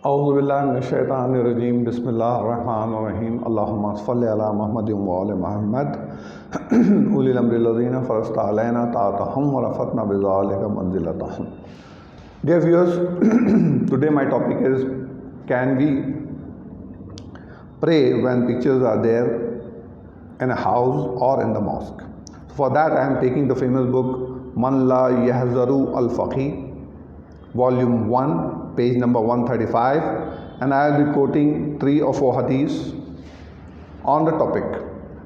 Auzubillahiminash-shaytanir-rajim. Bismillahir-rahmanir-rahim. Allahumma salli ala Muhammadin wa ala Muhammad. Ulil amri ladhina farasta alayna ta'atahum wa rafatna bizalika manzilatahum. Dear viewers, today my topic is, can we pray when pictures are there in a house or in the mosque? For that I am taking the famous book Man La Yahzaru al-Faqih, volume 1, page number 135, and I will be quoting 3 or 4 hadiths on the topic.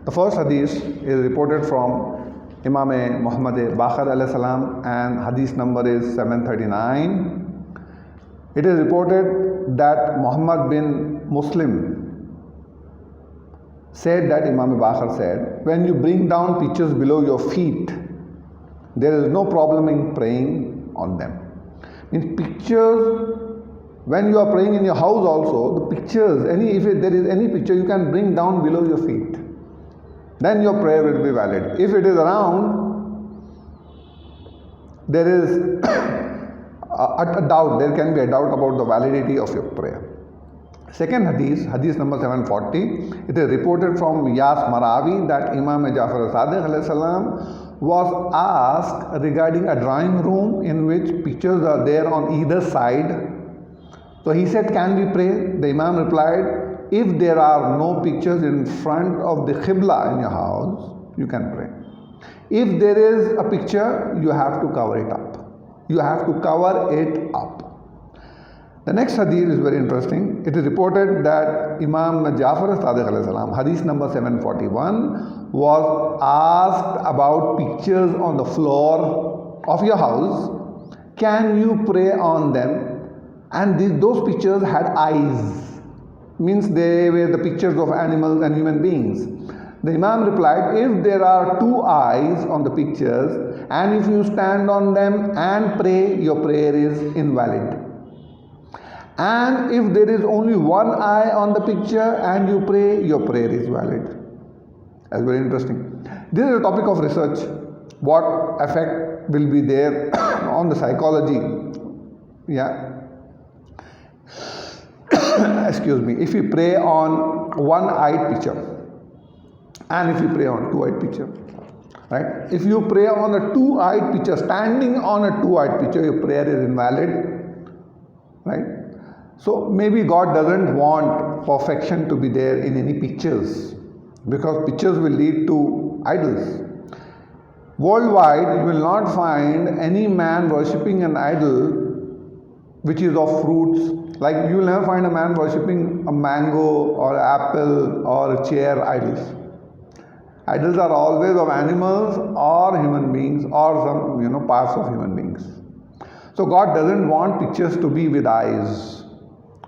The first hadith is reported from Imam Muhammad Baqir alayhi salam, and hadith number is 739. It is reported that Muhammad bin Muslim said that Imam Baqir said, when you bring down pictures below your feet, there is no problem in praying on them. In pictures, when you are praying in your house also, the pictures, if there is any picture, you can bring down below your feet. Then your prayer will be valid. If it is around, there is a doubt, there can be a doubt about the validity of your prayer. Second hadith, hadith number 740, it is reported from Yas Marawi that Imam Jafar Sadiq alayhi salam was asked regarding a drawing room in which pictures are there on either side. So he said, can we pray? The Imam replied, if there are no pictures in front of the Qibla in your house, you can pray. If there is a picture, you have to cover it up. You have to cover it up. The next hadith is very interesting. It is reported that Imam Jafar Sadiq alayhi salam, hadith number 741, was asked about pictures on the floor of your house. Can you pray on them? And those pictures had eyes. Means they were the pictures of animals and human beings. The Imam replied, if there are 2 eyes on the pictures, and if you stand on them and pray, your prayer is invalid. And if there is only 1 eye on the picture and you pray, your prayer is valid. That's very interesting. This is a topic of research. What effect will be there on the psychology? Yeah. Excuse me. If you pray on 1-eyed picture and if you pray on 2-eyed picture, right? If you pray on a 2-eyed picture, standing on a 2-eyed picture, your prayer is invalid, right? So maybe God doesn't want perfection to be there in any pictures, because pictures will lead to idols. Worldwide, you will not find any man worshipping an idol which is of fruits. Like you will never find a man worshipping a mango or apple or a chair idols. Idols are always of animals or human beings or some parts of human beings. So God doesn't want pictures to be with eyes,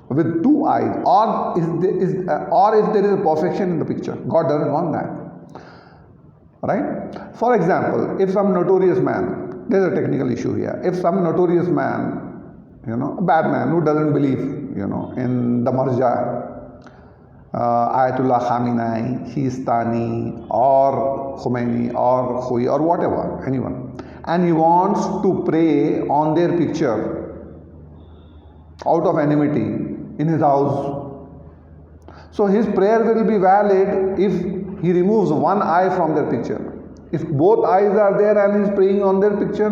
with 2 eyes, or if there is a perfection in the picture. God doesn't want that, right? For example, if some notorious man, there's a technical issue here. If some notorious man, a bad man who doesn't believe, in the marja, Ayatollah Khamenei, Sistani, or Khomeini, or Khoi, or whatever, anyone, and he wants to pray on their picture out of enmity in his house. So his prayer will be valid if he removes 1 eye from their picture. If both eyes are there and he is praying on their picture,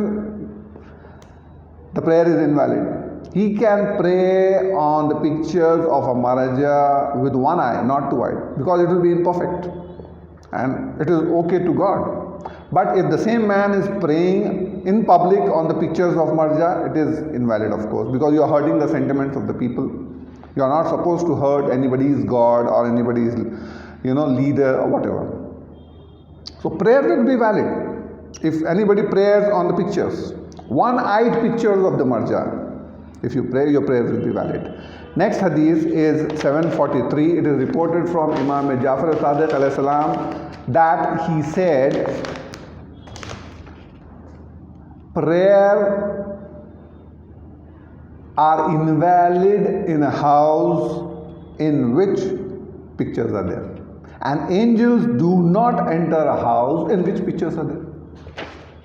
the prayer is invalid. He can pray on the pictures of a maraja with 1 eye, not 2 eyes, because it will be imperfect and it is okay to God. But if the same man is praying in public on the pictures of marja, it is invalid, of course, because you are hurting the sentiments of the people. You are not supposed to hurt anybody's God or anybody's leader or whatever. So prayer will be valid if anybody prays on the pictures, 1-eyed pictures of the marja. If you pray, your prayer will be valid. Next hadith is 743. It is reported from Imam Jafar Sadiq alayhi salam that he said, prayer are invalid in a house in which pictures are there, and angels do not enter a house in which pictures are there.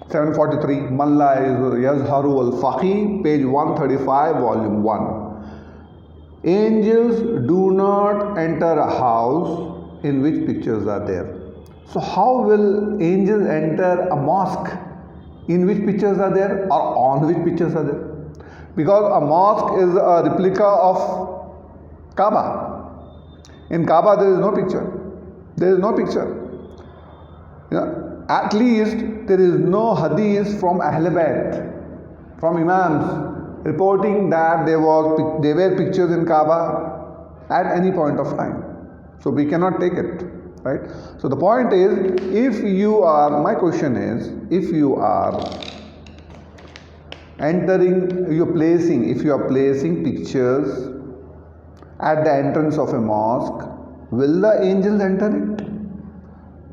743, Malla is Yazharu al-Faqih, page 135, volume 1. Angels do not enter a house in which pictures are there. So how will angels enter a mosque in which pictures are there or on which pictures are there? Because a mosque is a replica of Kaaba. In Kaaba there is no picture. There is no picture. At least there is no hadith from Ahl Bayt, from Imams, reporting that there were pictures in Kaaba at any point of time. So we cannot take it, right? So the point is, my question is, if you are placing pictures at the entrance of a mosque, will the angels enter it?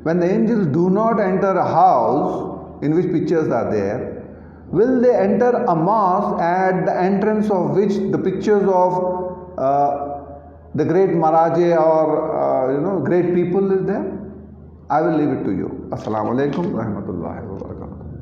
When the angels do not enter a house in which pictures are there, will they enter a mosque at the entrance of which the pictures of the great Maharaja or great people is there? I will leave it to you. Assalamu alaikum rahmatullahi wa barakatuh.